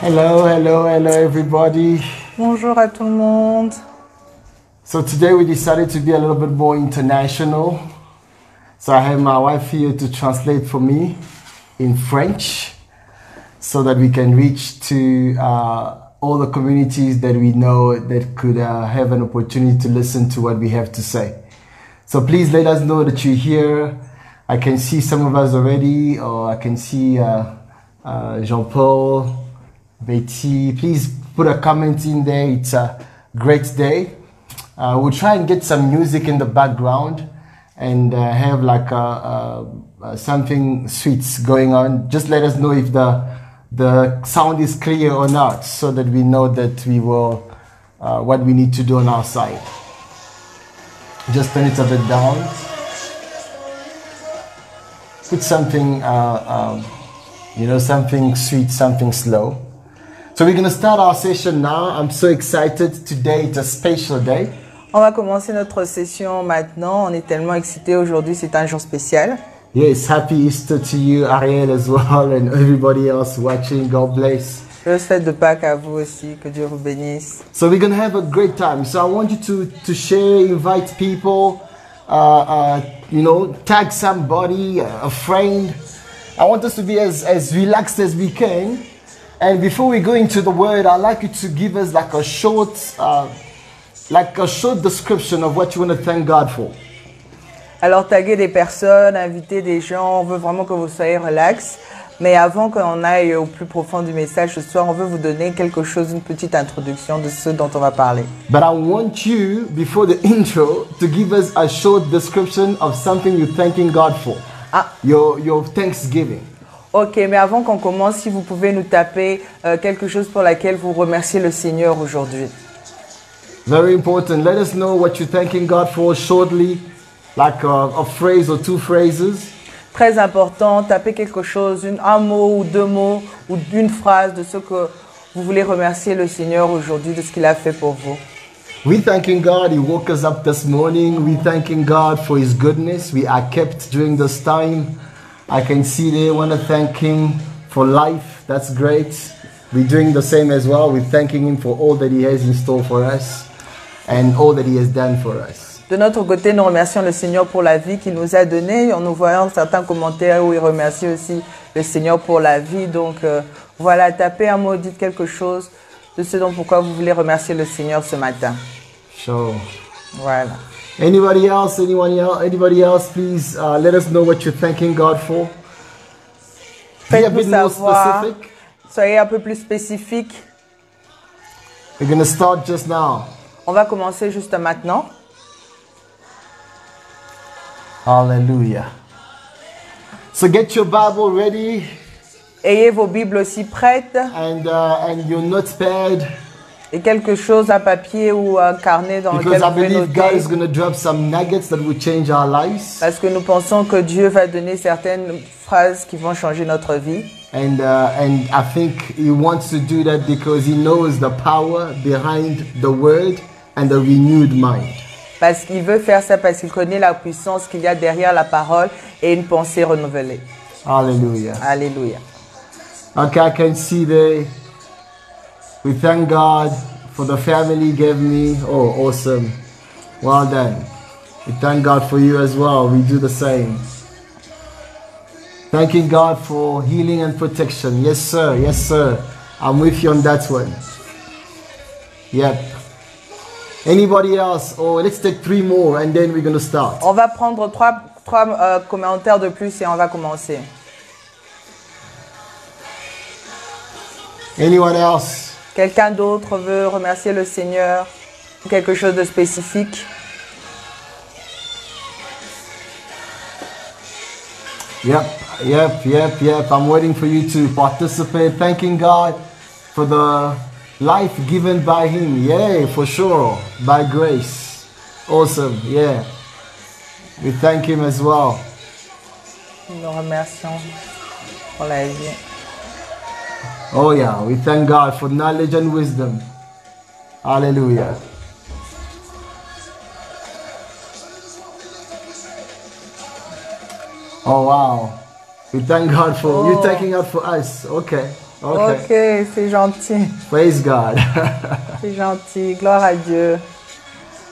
Hello everybody. Bonjour à tout le monde. So today we decided to be a little bit more international. So I have my wife here to translate for me in French so that we can reach to all the communities that we know that could have an opportunity to listen to what we have to say. So please let us know that you're here. I can see some of us already, or I can see Jean-Paul, Betty. Please put a comment in there. It's a great day. We'll try and get some music in the background and have like something sweet going on. Just let us know if the sound is clear or not, so that we know that we will what we need to do on our side. Just turn it a bit down. Put something, something sweet, something slow. So we're going to start our session now. I'm so excited. Today it's a special day. On va commencer notre session maintenant. On est tellement excités aujourd'hui, c'est un jour spécial. Yes, happy Easter to you, Ariel, as well, and everybody else watching. God bless. Joyeuse fête de Pâques à vous aussi, que Dieu vous bénisse. So we're going to have a great time. So I want you to share, invite people, tag somebody, a friend. I want us to be as relaxed as we can. And before we go into the word, I'd like you to give us like a short description of what you want to thank God for. Alors taguer des personnes, inviter des gens, on veut vraiment que vous soyez relax. Mais avant qu'on aille au plus profond du message ce soir, on veut vous donner quelque chose, une petite introduction de ce dont on va parler. But I want you, before the intro, to give us a short description of something you're thanking God for. Your Thanksgiving. Ok, mais avant qu'on commence, si vous pouvez nous taper quelque chose pour laquelle vous remerciez le Seigneur aujourd'hui. Very important. Let us know what you're thanking God for shortly, like a phrase or two phrases. Très important, tapez quelque chose, un mot ou deux mots ou une phrase de ce que vous voulez remercier le Seigneur aujourd'hui, de ce qu'il a fait pour vous. We thanking God, He woke us up this morning. We thanking God for His goodness. We are kept during this time. I can see they want to thank Him for life. That's great. We're doing the same as well. We're thanking Him for all that He has in store for us and all that He has done for us. De notre côté, nous remercions le Seigneur pour la vie qu'il nous a donnée. En nous voyant certains commentaires où il remercie aussi le Seigneur pour la vie. Donc voilà, tapez un mot, dites quelque chose de ce dont pourquoi vous voulez remercier le Seigneur ce matin. Sure. Voilà. Anybody else, please let us know what you're thanking God for. Be a bit more specific. Soyez un peu plus spécifique. We're going to start just now. On va commencer juste maintenant. Hallelujah. So get your Bible ready. Ayez vos Bibles aussi prêtes. And your notepad. Et quelque chose à papier ou un carnet dans lequel vous pouvez noter. God is going to drop some nuggets that will change our lives. Parce que nous pensons que Dieu va donner certaines phrases qui vont changer notre vie. And I think He wants to do that because He knows the power behind the word and the renewed mind. Parce qu'il veut faire ça parce qu'il connaît la puissance qu'il y a derrière la parole et une pensée renouvelée. Hallelujah. Alléluia. Okay, I can see we thank God for the family He gave me. Oh, awesome. Well done. We thank God for you as well. We do the same. Thanking God for healing and protection. Yes, sir. Yes, sir. I'm with you on that one. Yep. Anybody else? Oh, let's take 3 more and then we're going to start. On va prendre trois commentaires de plus et on va commencer. Anyone else? Quelqu'un d'autre veut remercier le Seigneur? Quelque chose de spécifique? Yep. I'm waiting for you to participate. Thanking God for the life given by Him. Yeah, for sure. By grace. Awesome. Yeah. We thank Him as well. Nous remercions pour la vie. Oh yeah, we thank God for knowledge and wisdom. Hallelujah. Oh wow. We thank God for you taking out for us. Okay. Okay. Ok, c'est gentil. Praise God. C'est gentil. Gloire à Dieu.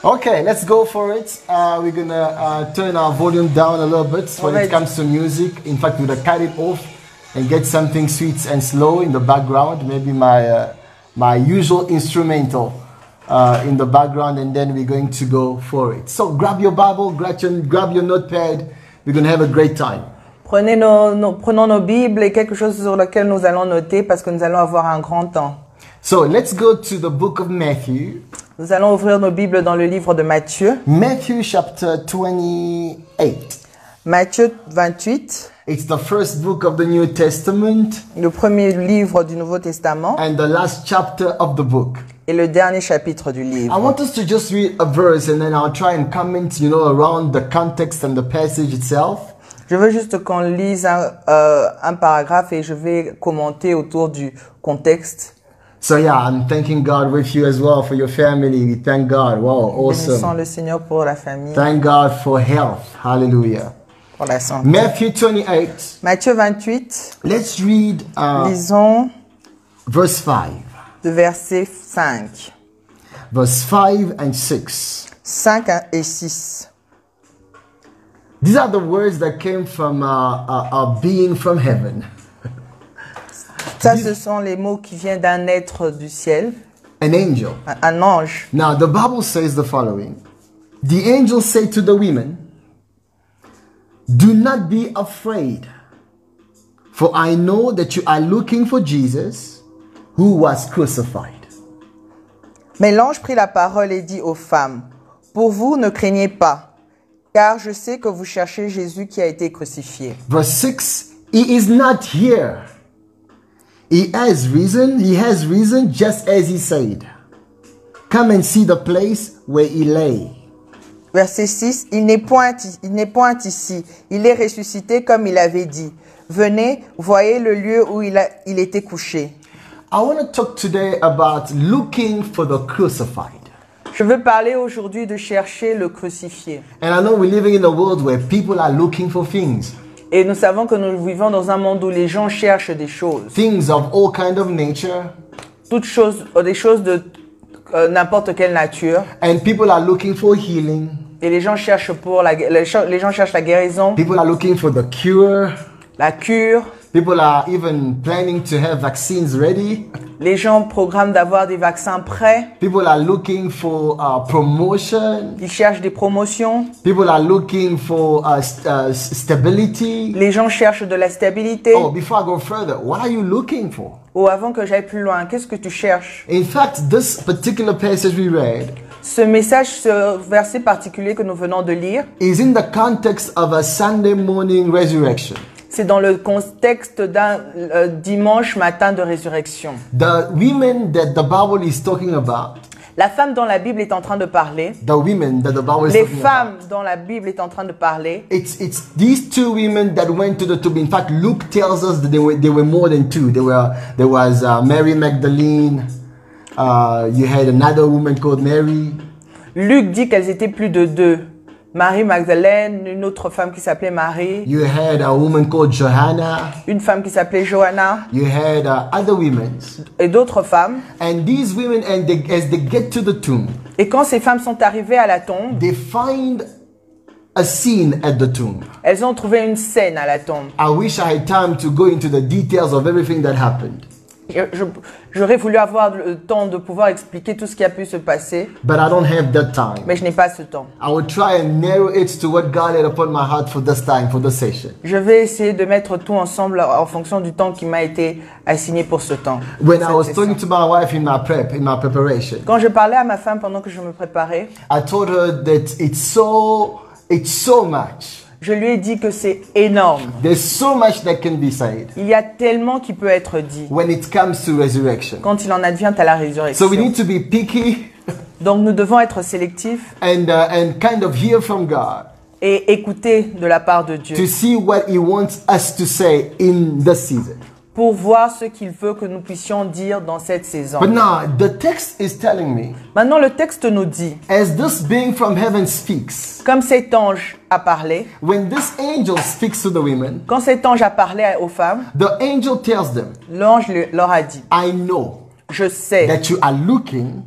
Okay, let's go for it. We're gonna turn our volume down a little bit when it comes to music. In fact, we're gonna cut it off and get something sweet and slow in the background. Maybe my usual instrumental in the background, and then we're going to go for it. So grab your Bible, grab your notepad. We're gonna have a great time. Prenons nos Bibles et quelque chose sur lequel nous allons noter parce que nous allons avoir un grand temps. So let's go to the book of Matthew. Nous allons ouvrir nos Bibles dans le livre de Matthieu. Matthew chapter 28. Matthieu 28. It's the first book of the New Testament. Le premier livre du Nouveau Testament. And the last chapter of the book. Et le dernier chapitre du livre. I want us to just read a verse and then I'll try and comment, around the context and the passage itself. Je veux juste qu'on lise un paragraphe et je vais commenter autour du contexte. So yeah, I'm thanking God with you as well for your family. We thank God. Wow, awesome. Bénissons le Seigneur pour la famille. Thank God for health. Hallelujah. Pour la santé. Matthew 28. Matthieu 28. Let's read lisons verse 5. De verset 5. Verse 5 and 6. 5 et 6. These are the words that came from a being from heaven. Ça, ce sont les mots qui viennent d'un être du ciel. An angel. Un ange. Now, the Bible says the following. The angel said to the women, "Do not be afraid, for I know that you are looking for Jesus, who was crucified." Mais l'ange prit la parole et dit aux femmes, « Pour vous, ne craignez pas, car je sais que vous cherchez Jésus qui a été crucifié. » Verse 6, He is not here. He has risen just as he said. Come and see the place where he lay. Verset 6, il n'est point ici, il est ressuscité comme il avait dit. Venez, voyez le lieu où il était couché. I want to talk today about looking for the crucified. Je veux parler aujourd'hui de chercher le crucifié. And I know we're living in a world where people are looking for things. Et nous savons que nous vivons dans un monde où les gens cherchent des choses. Things of all kind of nature. Toutes choses, des choses de n'importe quelle nature. And people are looking for healing. Et les gens cherchent les gens cherchent la guérison. People are looking for the cure. La cure. People are even planning to have vaccines ready. Les gens programment d'avoir des vaccins prêts. People are looking for promotion. Ils cherchent des promotions. People are looking for stability. Les gens cherchent de la stabilité. Oh, before I go further, what are you looking for? Ou avant que j'aille plus loin, qu'est-ce que tu cherches? In fact, this particular passage we read, ce message, ce verset particulier que nous venons de lire, is in the context of a Sunday morning resurrection. C'est dans le contexte d'un dimanche matin de résurrection. The women that the Bible is talking about. La femme dont la Bible est en train de parler. The women that the Bible is les talking femmes about. dont la Bible est en train de parler. It's these two women that went to the tomb. In fact, Luke tells us that they were more than two. There was Mary Magdalene. You had another woman called Mary. Luc dit qu'elles étaient plus de deux. Marie Magdalène, une autre femme qui s'appelait Marie. You had a woman called Johanna. Une femme qui s'appelait Johanna. You had other women. Et d'autres femmes. And these women, as they get to the tomb. Et quand ces femmes sont arrivées à la tombe. They find a scene at the tomb. Elles ont trouvé une scène à la tombe. I wish I had time to go into the details of everything that happened. J'aurais voulu avoir le temps de pouvoir expliquer tout ce qui a pu se passer. But I don't have that time. Mais je n'ai pas ce temps. I will try and narrow it to what God had upon my heart for this time, for this session. Je vais essayer de mettre tout ensemble en fonction du temps qui m'a été assigné pour ce temps. When I was talking to my wife in my preparation. Quand je parlais à ma femme pendant que je me préparais. I told her that it's so much. Je lui ai dit que c'est énorme. There's so much that can be said. Il y a tellement qui peut être dit. When it comes to resurrection. Quand il en advient à la résurrection. So we need to be picky. Donc nous devons être sélectifs. And kind of hear from God. Et écouter de la part de Dieu. To see what He wants us to say in this season. pour voir ce qu'il veut que nous puissions dire dans cette saison. But now, the text is telling me, Maintenant, le texte nous dit, as this being from heaven speaks, comme cet ange a parlé, when this angel speaks to the women, quand cet ange a parlé aux femmes, the angel tells them, l'ange leur a dit, I know je sais that you are looking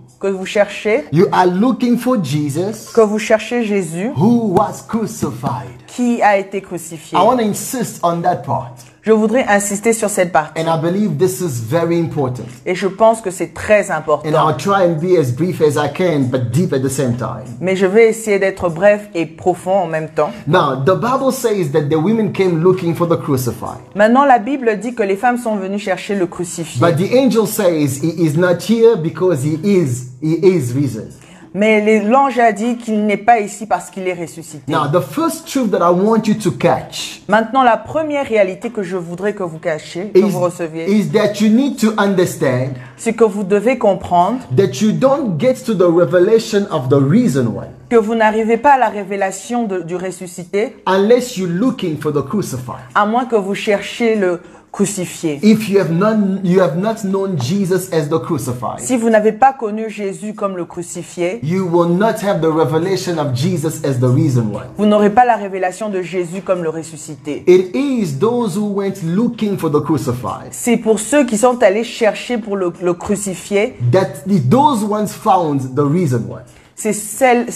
for Jesus que vous cherchez Jésus who was crucified. qui a été crucifié. I want to insist on that part. Je voudrais insister sur cette partie. And I believe this is very important. Et je pense que c'est très important. And I'll try and be as brief as I can, but deep at the same time. Mais je vais essayer d'être bref et profond en même temps. Now, the Bible says that the women came looking for the crucified. Maintenant, la Bible dit que les femmes sont venues chercher le crucifié. But the angel says he is not here because he is risen. Mais l'ange a dit qu'il n'est pas ici parce qu'il est ressuscité. Now, the first truth that I want you to catch Maintenant, la première réalité que je voudrais que vous cachiez, que vous receviez, is that you need to understand c'est que vous devez comprendre that you don't get to the revelation of the risen one que vous n'arrivez pas à la révélation du ressuscité unless you're looking for the crucified. à moins que vous cherchiez le crucifié. If you have not known Jesus as the crucified, Si vous n'avez pas connu Jésus comme le crucifié, you will not have the revelation of Jesus as the risen one. vous n'aurez pas la révélation de Jésus comme le ressuscité. It is those who went looking for the crucified C'est pour ceux qui sont allés chercher pour le crucifié, that those ones found the risen one. c'est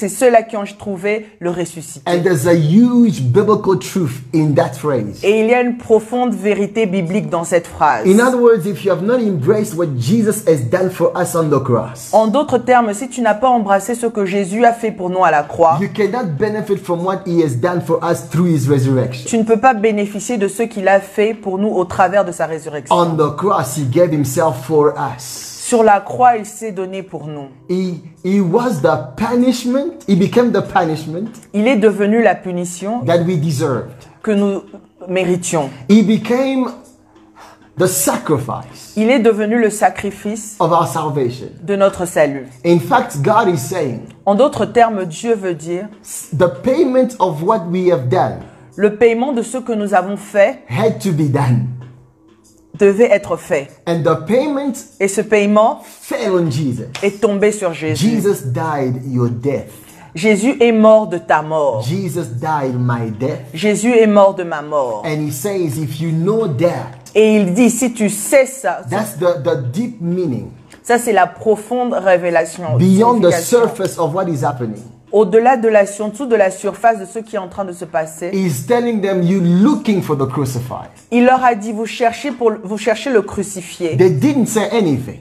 ceux-là qui ont trouvé le ressuscité. And there's a huge biblical truth in that phrase. Et il y a une profonde vérité biblique dans cette phrase. In other words, if you have not embraced what Jesus has done for us on the cross, En d'autres termes, si tu n'as pas embrassé ce que Jésus a fait pour nous à la croix, you cannot benefit from what he has done for us through his resurrection. tu ne peux pas bénéficier de ce qu'il a fait pour nous au travers de sa résurrection. On the cross, he gave himself for us. Sur la croix, il s'est donné pour nous. He was the punishment, he became the punishment Il est devenu la punition that we deserved. que nous méritions. He became the sacrifice Il est devenu le sacrifice of our salvation. de notre salut. In fact, God is saying, En d'autres termes, Dieu veut dire, the payment of what we have done le paiement de ce que nous avons fait had to be done. devait être fait. And the payment Et ce paiement fell on Jesus. est tombé sur Jésus. Jesus died your death. Jésus est mort de ta mort. Jesus died my death. Jésus est mort de ma mort. And he says, if you know that, Et il dit, si tu sais ça, that's the deep meaning, ça c'est la profonde révélation. beyond the signification. surface of what is happening. Au-delà en dessous de la surface de ce qui est en train de se passer, He's telling them, you're looking for the crucified. il leur a dit, vous cherchez le crucifié. They didn't say anything,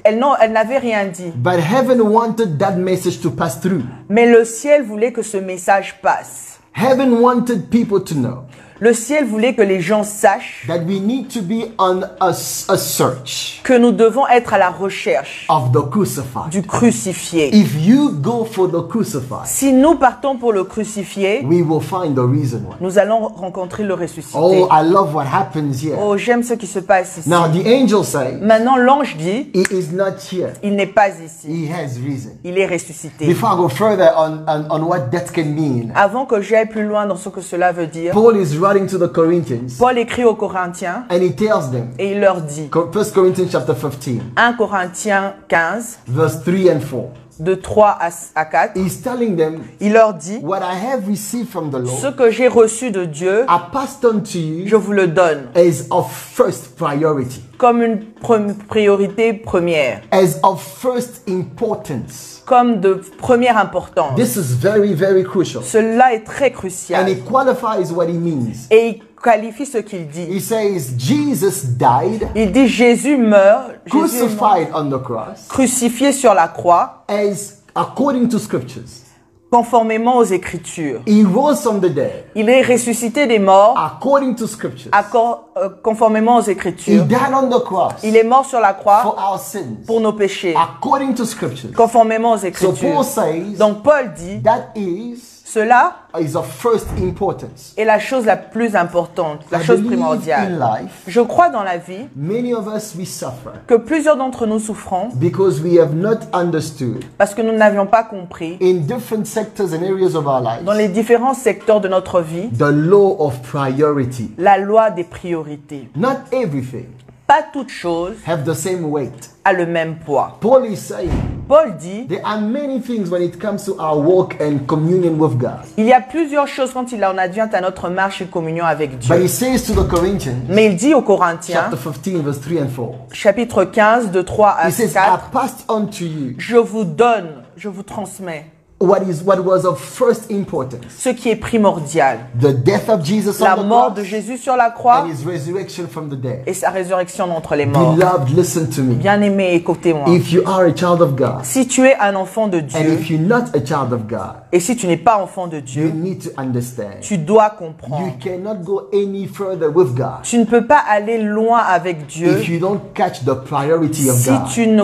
Elle n'avait rien dit. but heaven wanted that message to pass through. Mais le ciel voulait que ce message passe. Heaven wanted people to know Le ciel voulait que les gens sachent that we need to be on a search que nous devons être à la recherche of the crucified. du crucifié. If you go for the crucified, Si nous partons pour le crucifié, we will find the risen one. nous allons rencontrer le ressuscité. Oh, I love what happens here. Oh, j'aime ce qui se passe ici. Now, the angel says, Maintenant, l'ange dit, he is not here. il n'est pas ici. He has risen. Il est ressuscité. Before I go further on what that can mean, Avant que j'aille plus loin dans ce que cela veut dire, Paul is writing to the Corinthians Paul écrit aux Corinthiens and he tells them, et il leur dit, 1 Corinthians chapter 15, 1 Corinthiens 15, verse 3 and 4. de 3 à 4, He's telling them, il leur dit, what I have received from the ce Lord, que j'ai reçu de Dieu, I passed on to je you vous le donne as of first priority, comme une priorité première, as of first importance. comme de première importance. This is very, very crucial. Cela est très And crucial it qualifies what he means. et il qualifie ce qu'il He dit. says, Jesus died, Il dit Jésus meurt, Jésus est mort, crucified on the cross, crucifié sur la croix, as according to scriptures. conformément aux Écritures. He rose from the dead, Il est ressuscité des morts, according to scriptures. conformément aux He Écritures. died on the cross Il est mort sur la croix for our sins, pour nos péchés, according to scriptures. conformément aux So Paul Écritures. says, Donc Paul dit, that is Cela is of first importance. est la chose la plus importante, la I chose believe primordiale. in life, Je crois dans la vie many of us, we suffer que plusieurs d'entre nous souffrons because we have not understood parce que nous n'avions pas compris in different sectors and areas of our dans lives les différents secteurs de notre vie the law of priority. la loi des priorités. Not everything Pas toute chose have the same weight. a le même poids. Paul is saying Paul dit, there are many things when it comes to our walk and communion with God. il y a plusieurs choses quand il en advient à notre marche et communion avec But Dieu. he says to the Corinthians, Mais il dit aux Corinthiens, chapter 15, verse 3 and 4, chapitre 15, de 3 à he says, I 4, passed on to you je vous donne, je vous transmets what was of first importance. ce qui est primordial. The death of Jesus La on the mort de cross Jésus sur la croix and his resurrection from the dead. et sa résurrection d'entre les morts. Beloved, listen to me. Bien-aimé, écoutez-moi. If you are a child of God, Si tu es un enfant de and Dieu if you're not a child of God, et si tu n'es pas enfant de you Dieu, need to understand. tu dois You comprendre. cannot go any further with God Tu ne peux pas aller loin avec Dieu if you don't catch the priority of si God. tu ne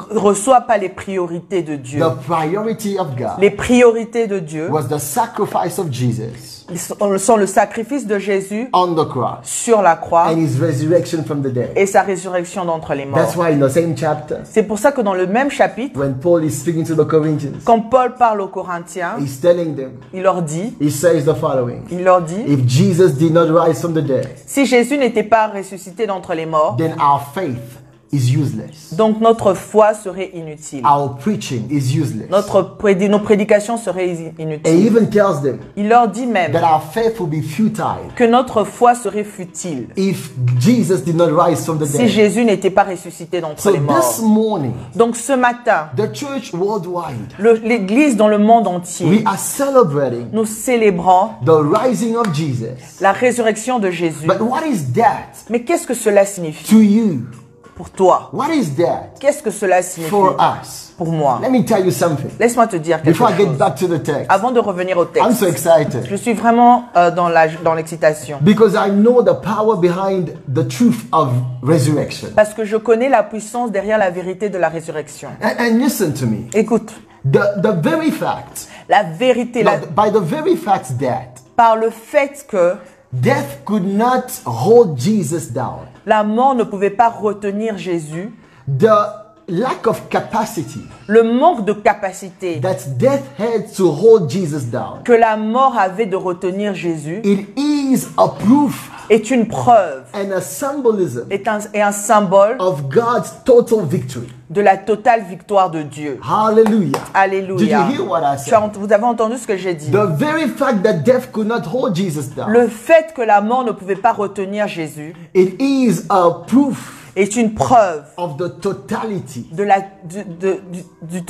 reçois pas les priorités de Dieu. The priority of God Les priorités de Dieu was the sacrifice of Jesus sont le sacrifice de Jésus on the cross sur la croix and his resurrection from the dead. et sa résurrection d'entre les That's morts. why in the same chapter, C'est pour ça que dans le même chapitre, when Paul is speaking to the Corinthians, quand Paul parle aux Corinthiens, he's telling them, il leur dit, he says the following. If Jesus did not rise from the dead, si Jésus n'était pas ressuscité d'entre les morts, then our faith is useless. donc notre foi serait inutile. Our preaching is useless. Nos prédications seraient And he inutiles. even tells them Il leur dit même that our faith will be futile que notre foi serait futile if Jesus did not rise from the si dead. Jésus n'était pas ressuscité d'entre So les morts. this morning, Donc ce matin, the church worldwide, l'Église dans le monde we entier, are celebrating nous célébrons the rising of Jesus. la résurrection de Jésus. But what is that Mais qu'est-ce que cela signifie to you? pour toi? What is that Qu'est-ce que cela signifie for us? pour moi? Let me tell you something. Laisse-moi te dire quelque Before I get chose. back to the text, Avant de revenir au I'm so texte, excited je suis vraiment dans l'excitation. because I know the power behind the truth of resurrection. Parce que je connais la puissance derrière la vérité de la résurrection. And listen to me. Écoute, The very fact, la vérité, by the very fact that par le fait que death could not hold Jesus down, la mort ne pouvait pas retenir Jésus, the lack of capacity le manque de capacité that death had to hold Jesus down, que la mort avait de retenir Jésus it is a proof est une preuve, and a symbolism est un symbole of God's total victory. de la totale victoire de Dieu. Hallelujah. Alléluia. Did you hear what I said? Vous avez entendu ce que j'ai dit? The very fact that death could not hold Jesus down, Le fait que la mort ne pouvait pas retenir Jésus it is a proof est une preuve of the totality de la, du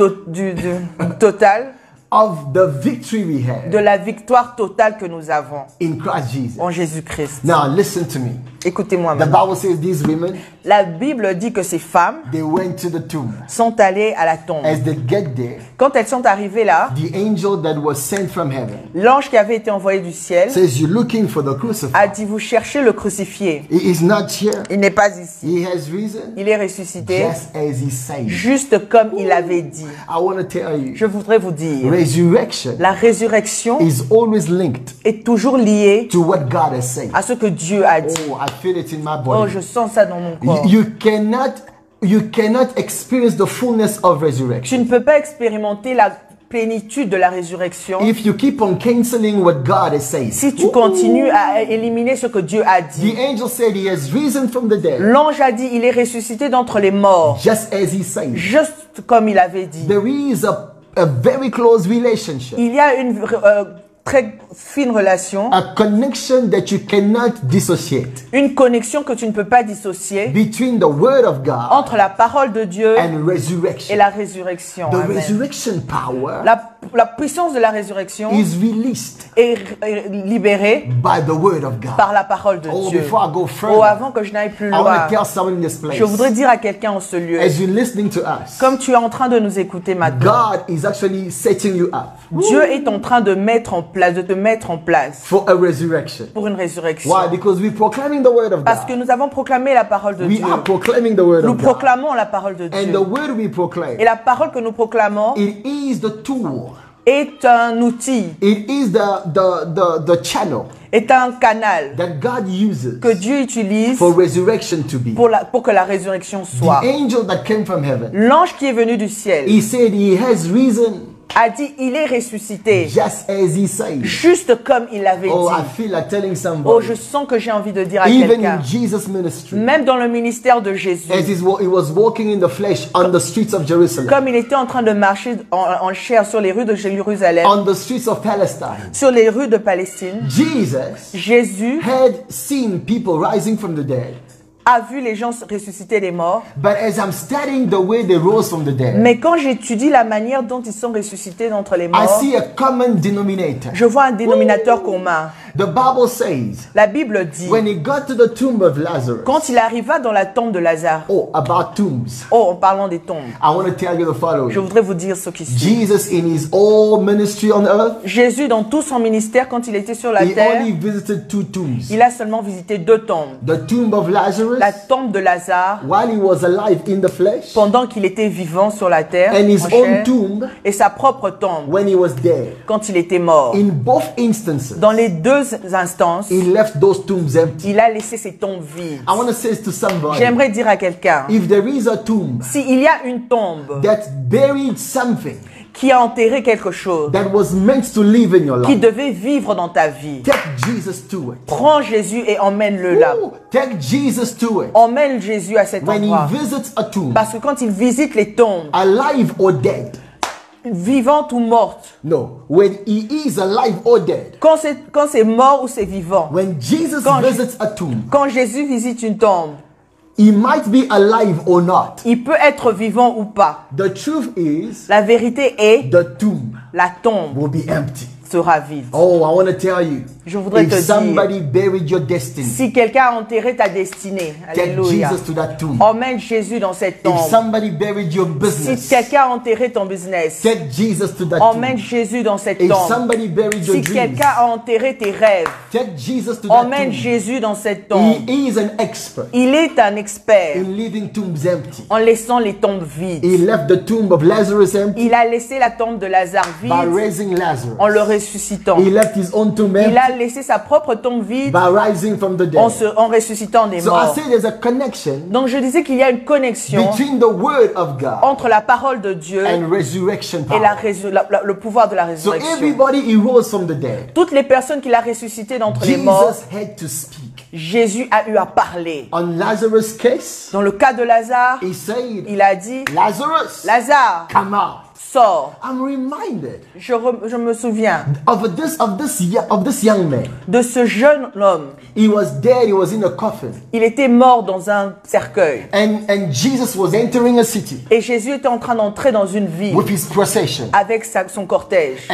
total, of the victory we had de la victoire totale que nous avons in Christ Jesus. en Jésus-Christ. Now listen to me. Écoutez-moi The maintenant. Bible says these women, La Bible dit que ces femmes they went to the tomb. sont allées à la tombe. As they get there, Quand elles sont arrivées là, the angel that was sent from heaven l'ange qui avait été envoyé du ciel says, you're looking for the a crucified. dit, vous cherchez le crucifié. He is not here. Il n'est pas ici. He has risen Il est ressuscité, just as he said. juste comme il avait dit. I want to tell you, Je voudrais vous dire, resurrection la résurrection is always linked est toujours liée to what God has said. à ce que Dieu a dit. Oh, I feel it in my Oh, body. je sens ça dans mon corps. You cannot experience the fullness of resurrection Tu ne peux pas expérimenter la plénitude de la résurrection if you keep on canceling what God has said. si tu continues à éliminer ce que Dieu a dit. The angel said he has risen from the dead, L'ange a dit, il est ressuscité d'entre les morts, just as he said. juste comme il avait dit. There is a very close relationship, Il y a une très fine relation, a connection that you cannot dissociate une connexion que tu ne peux pas dissocier between the word of God entre la parole de Dieu and et resurrection. la résurrection. The Amen. resurrection power La puissance de la résurrection is released est libérée by the word of God. par la parole de Oh, Dieu. before I go Oh, further, avant que je n'aille plus I want loin, to tell someone in this place, je voudrais dire à quelqu'un en ce lieu, as you're listening to us, comme tu es en train de nous écouter maintenant, God is actually setting you up Dieu est en train de te mettre en place for a resurrection. pour une résurrection. Why? Because we're proclaiming the word of Parce que God. nous avons proclamé la parole de We Dieu. are proclaiming the word Nous of God. proclamons la parole de And Dieu. the word we proclaim, Et la parole que nous proclamons it is the tool est un outil, It is the channel est un canal that God uses que Dieu utilise for resurrection to be. pour que la résurrection soit. The angel that came from heaven, L'ange qui est venu du ciel he said he has risen a dit, il est ressuscité, just as he said. juste comme il l'avait Oh, I dit. feel like telling Oh, somebody. je sens que j'ai envie de dire à Even quelqu'un, in Jesus' ministry, même dans le ministère de Jésus, as he was walking in the flesh on the streets of Jerusalem, comme il était en train de marcher en chair sur les rues de Jérusalem, on the streets of Palestine, sur les rues de Palestine, Jesus Jésus had seen people rising from the dead. a vu les gens ressusciter des morts. But as I'm studying the way they rose from the dead, Mais quand j'étudie la manière dont ils sont ressuscités d'entre les I morts, see a common denominator. je vois un dénominateur commun. The Bible says, La Bible dit, when he got to the tomb of Lazarus, quand il arriva dans la tombe de Lazare, oh, about tombs, oh, en parlant des tombes, I want to tell you the je following. voudrais vous dire ce qui suit. Jesus, in his whole ministry on earth, Jésus, dans tout son ministère, quand il était sur la he terre, only visited two tombs. il a seulement visité 2 tombes. The tomb of Lazarus, La tombe de Lazare, while he was alive in the flesh, pendant qu'il était vivant sur la terre, and his en chair, own tomb et sa propre tombe, when he was dead. quand il était mort. In both instances, Dans les 2 instances, he left those tombs empty. il a laissé ses tombes vides. I want to say to somebody, J'aimerais dire à quelqu'un, if there is a tomb s'il y a une tombe that buried something qui a enterré quelque chose, that was meant to live in your qui life, devait vivre dans ta vie, take Jesus to it. prends Jésus et emmène-le là. Ooh, take Jesus to it. Emmène Jésus à cet When he endroit. visits a tomb, Parce que quand il visite les tombes, alive or dead, vivantes ou mortes, no, when he is alive or dead, quand c'est mort ou c'est vivant, when Jesus Quand- visits a tomb, quand Jésus visite une tombe, he might be alive or not. il peut être vivant ou pas. The truth is, La vérité est, the tomb la tombe will be empty. sera vide. Oh, I want to tell you, Je voudrais te if dire, somebody buried your destiny, si quelqu'un a enterré ta destinée, take alléluia, Jesus to that tomb. emmène Jésus dans cette If tombe. somebody buried your Si business, quelqu'un a enterré ton business, take Jesus to that emmène tomb. Jésus dans cette If tombe. somebody buried your Si dreams, quelqu'un a enterré tes rêves, take Jesus to that emmène tomb. Jésus dans cette tombe. He is an expert Il est un expert in leaving tombs empty. en laissant les tombes vides. He left the tomb of Lazarus empty Il a laissé la tombe de Lazare by vide raising Lazarus. en le ressuscitant. He left his own tomb Il empty a laissé sa propre tombe vide by rising from the en, dead. en ressuscitant des So I morts. say there's a connection Donc je disais qu'il y a une connexion between the word of God entre la parole de Dieu and resurrection et la power. le pouvoir de la So résurrection. everybody he rose from the dead. Toutes les personnes qu'il a ressuscitées d'entre les morts, Jesus had to speak. Jésus a eu à parler. On Lazarus' case, Dans le cas de Lazare, he said, il a dit, Lazarus, Lazare, come out. sors. I'm reminded Je me souviens of this young man. de ce jeune homme. He was dead. He was in a coffin, Il était mort dans un cercueil. and Jesus was entering a city Et Jésus était en train d'entrer dans une ville with his procession, avec son cortège.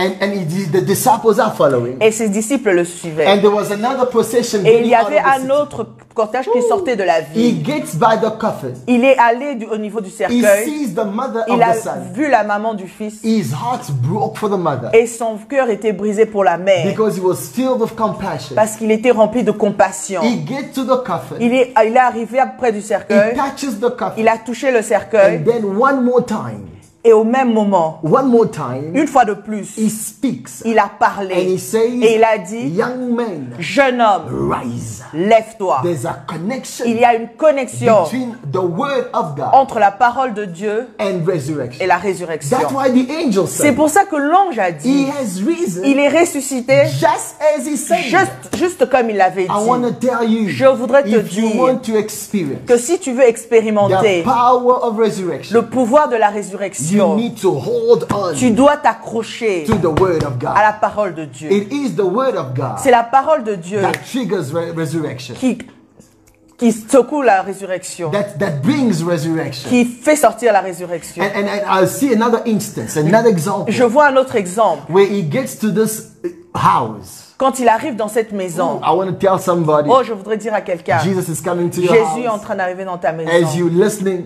the disciples are following, Et ses disciples le suivaient. and there was another procession Et il getting y out of avait the un city. autre cortège qui sortait de la He ville. gets by the coffin. Il est allé au niveau du He cercueil. sees the mother of Il a the son. vu la maman du fils. His heart broke for the mother Et son cœur était brisé pour la mère. because he was filled with compassion. Parce qu'il était rempli de compassion. He gets to the coffin. Il est arrivé près du He cercueil. touches the coffin. Il a touché le cercueil. And then one more time, Et au même moment, une he fois de plus, speaks. il a And he parlé. says, Et il a dit, young man, jeune homme, rise. lève-toi. There's a connection Il y a une connexion between the word of God entre la parole de Dieu and et resurrection. la résurrection. That's why the angel C'est said, pour ça que l'ange a he dit, has risen il est ressuscité just as he said. juste comme il l'avait I want to dit. tell you, Je voudrais te if you dire want to experience Que si tu veux the expérimenter power of le resurrection, pouvoir de la you résurrection, need to hold on tu dois t'accrocher to the word of à God. la parole de Dieu. It is the word of God C'est la parole de Dieu that triggers resurrection, qui secoue la résurrection, that brings resurrection. qui fait sortir la résurrection. And I see another instance, another example, Je vois un autre exemple. where he gets to this house. Quand il arrive dans cette maison, I want to tell somebody, oh, je voudrais dire à quelqu'un, Jesus is coming to your Jésus est en house. train d'arriver dans ta As maison. you listening,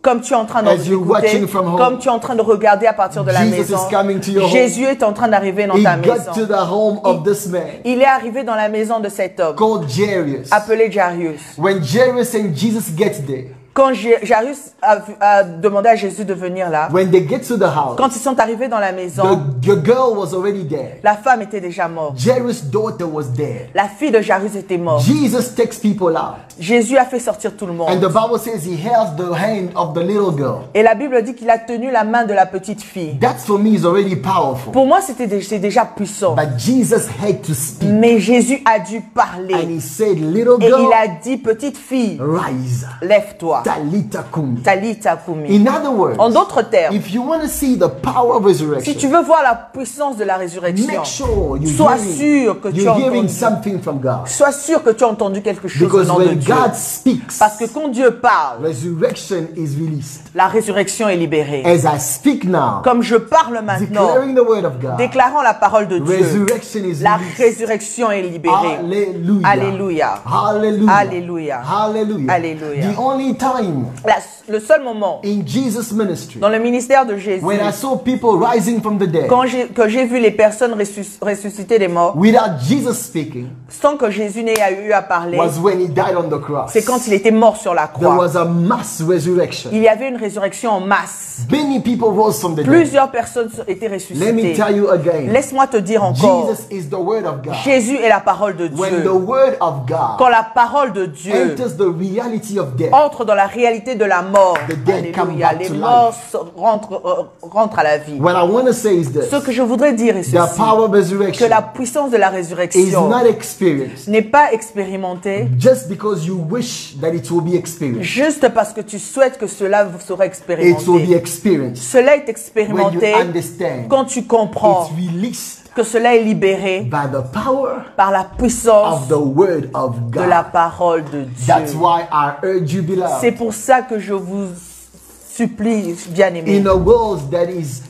Comme tu es en train as you're d'écouter, watching from home, comme tu es en train de regarder à partir de la Jesus maison, is coming to your home. Jésus est en train d'arriver dans he ta got maison. to the home of this man Il est arrivé dans la maison de cet homme, called Jairus. appelé Jairus. When Jairus and Jesus get there, Quand Jairus a demandé à Jésus de venir là, when they get to the house, quand ils sont arrivés dans la maison, the girl was already dead. la femme était déjà morte. Jairus' daughter was dead. La fille de Jairus était morte. Jesus takes people out. Jésus a fait sortir tout le And monde. the Bible says he held the hand of the little girl. Et la Bible dit qu'il a tenu la main de la petite fille. That for me is already powerful. Pour moi, c'est déjà puissant. But Jesus had to speak. Mais Jésus a dû parler. And he said, little Et il girl, a dit, petite fille, rise. lève-toi. Talita kumi. Talita kumi. In other words, En d'autres termes, if you want to see the power of si resurrection, tu veux voir la puissance de la résurrection, make sure sois sûr que tu as you're hearing entendu. something from God. Sois sûr que tu as entendu quelque chose au Because nom de when Dieu. God speaks, Parce que quand Dieu parle, resurrection is released. la résurrection est libérée. As I speak now, Comme je parle maintenant, declaring the word of God, déclarant la parole de Dieu, resurrection is la released. résurrection est libérée. Hallelujah. Alléluia. Hallelujah. Alléluia. Hallelujah. Alléluia. The only time Le seul moment in Jesus' ministry dans le ministère de Jésus, when I saw people rising from the dead que j'ai vu les personnes ressusciter des morts, without Jesus speaking sans que Jésus n'ait eu à parler, was when he died on the cross. c'est quand il était mort sur la There croix. was a mass resurrection. Il y avait une résurrection en masse. Many people rose from the dead. Plusieurs personnes étaient Let me ressuscitées. tell you again. Laisse-moi te dire encore, Jesus is the word of God. Jésus est la parole de When the Dieu. word of God Quand la parole de Dieu enters the reality of death, entre dans la réalité de la mort, The dead come alléluia, back les to morts rentrent à la vie. what I want to say is this. Ce que je voudrais dire est The ceci, power of que resurrection la puissance de la is résurrection not experienced n'est pas expérimentée just because you wish that it will be experienced. juste parce que tu souhaites que cela sera It will be expérimenté. experienced Cela est when you expérimenté understand quand tu comprends it's released que cela est libéré by the power par la puissance of the word of de la God. parole de That's Dieu. why I urge you, C'est beloved, pour ça que je vous supplie, bien-aimés, in a world that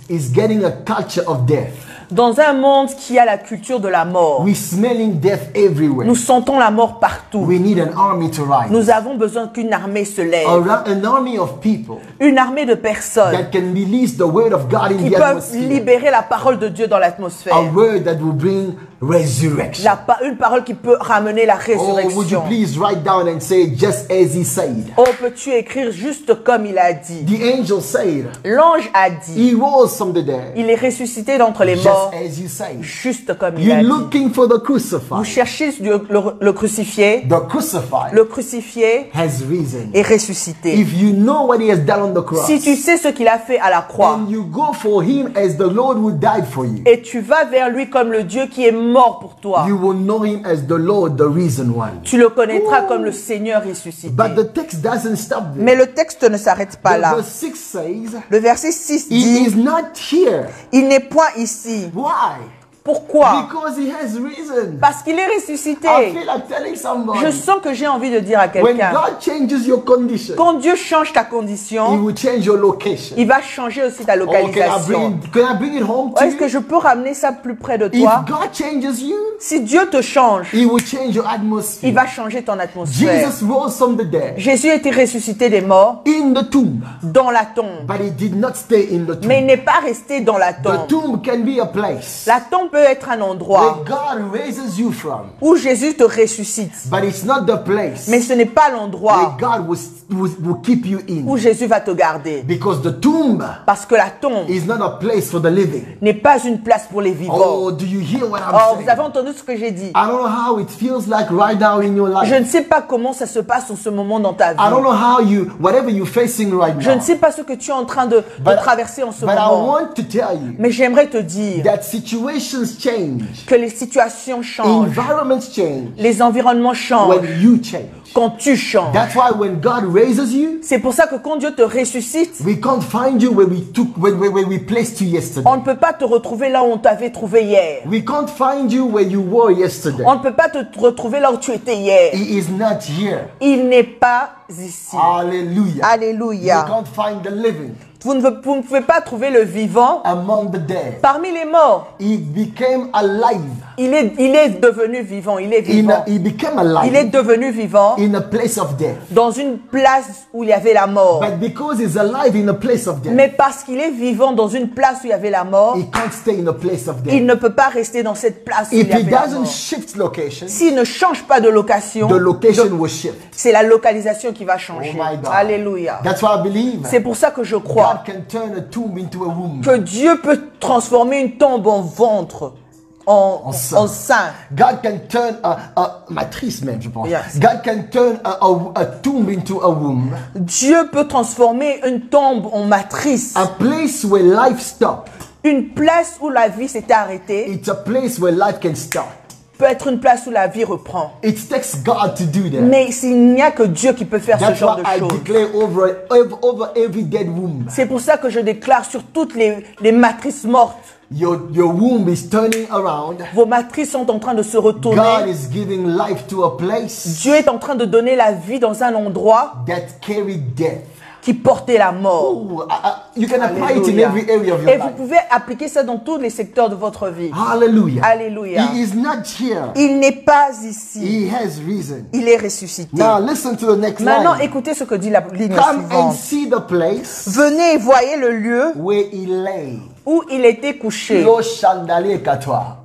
is getting a culture of death, dans un monde qui a la culture de la mort, we're smelling death everywhere. nous sentons la mort partout. We need an army to rise. Nous avons besoin qu'une armée se lève, An army of people une armée de personnes that can release the word of God in qui the peuvent atmosphere. libérer la parole de Dieu dans A l'atmosphère. word that will bring resurrection. Une parole qui peut ramener la Oh, would you résurrection. please write down and say just as he said? Oh, peux-tu écrire juste comme il a dit? The angel said, L'ange a dit, he rose from the dead. il est ressuscité d'entre les Just morts, as you say. juste comme il You're a dit. looking for the Vous crucified. cherchez le crucifié, The crucified le crucifié has risen. est ressuscité. If you know what he has done on the cross, Si tu sais ce qu'il a fait à la croix, and you go for him as the Lord who died for you, et tu vas vers lui comme le Dieu qui est mort pour toi, you will know him as the Lord, the risen one. tu le connaîtras comme le Seigneur ressuscité. But the text doesn't stop there. Mais le texte ne s'arrête pas là. The 6 says, Le verset 6 he dit, is not here. il n'est point ici. Why? Pourquoi? Because he has risen. Parce qu'il est ressuscité. I feel like telling somebody. Je sens que j'ai envie de dire à When quelqu'un, God changes your condition, quand Dieu change ta he condition, will change your location. il va changer aussi ta Oh, localisation. can I bring it home to Est-ce que you? je peux ramener ça plus près de If toi? God changes you, Si Dieu te change, he will change your il atmosphere. va changer ton atmosphère. Jesus rose from the dead Jésus était ressuscité des morts in the tomb, dans la tombe. but he did not stay in the tomb. Mais il n'est pas resté dans la The tombe. tomb can be a place La tombe peut être un endroit where God raises you from, où Jésus te ressuscite. but it's not the place Mais ce n'est pas where l'endroit God will keep you où in. Jésus va te garder. Because the tomb Parce que la tombe is not a place for the living. n'est pas une place pour les vivants. Oh, do you hear what I'm Oh, vous saying? avez entendu ce que j'ai dit? I don't know how it feels like right now in your Je life. ne sais pas comment ça se passe en ce moment dans ta I don't vie. know how whatever you're facing right Je ne now. sais pas ce que tu es en train de traverser en ce But I moment. want to tell you Mais j'aimerais te dire that situations change, que les situations changent, environments change les environnements changent when you change. quand tu changes. That's why when God raises you, C'est pour ça que quand Dieu te ressuscite, we can't find you where we placed you yesterday. on ne peut pas te retrouver là où on t'avait trouvé hier. We can't find you where you were yesterday. On ne peut pas te retrouver là où tu étais hier. He is not here. Il n'est pas ici. Hallelujah. Alléluia. You can't find the living. Vous ne pouvez pas trouver le vivant among the dead. parmi les morts. He became alive. Il est devenu vivant. Il est vivant. He became Il est alive devenu vivant in a place of death. dans une place où il y avait la mort. But because he's alive in a place of death, Mais parce qu'il est vivant dans une place où il y avait la mort, he can't stay in a place of il death. ne peut pas rester dans cette place où il If y he avait la doesn't mort. shift location, S'il ne change pas de location, the location will shift. c'est la localisation qui va Oh changer. my God. Alléluia. That's why I believe C'est pour ça que je crois God can turn a tomb into a womb. que Dieu peut transformer une tombe en ventre, en sein. God can turn a matrice même, je pense. Yes. God can turn a tomb into a womb. Dieu peut transformer une tombe en matrice. A place where life stops. Une place où la vie s'était arrêtée It's a place where life can start. peut être une place où la vie reprend. It takes God to do that. Mais il n'y a que Dieu qui peut faire ce That's genre why de I choses. declare over every dead womb. C'est pour ça que je déclare sur toutes les matrices mortes. Your womb is turning around. Vos matrices sont en train de se God retourner. is giving life to a place Dieu est en train de donner la vie dans un endroit that carried death. qui portait la mort. Ooh, you can apply it in Alléluia. every area of your Et vous life. pouvez appliquer ça dans tous les secteurs de votre vie. Hallelujah. Alléluia. He is not here. Il n'est pas ici. He has risen. Il est ressuscité. Now listen to the next Maintenant, line. écoutez ce que dit la ligne Come and suivante. see the place Venez et voyez le lieu where he lay. où il était couché. Lo shandale katwa.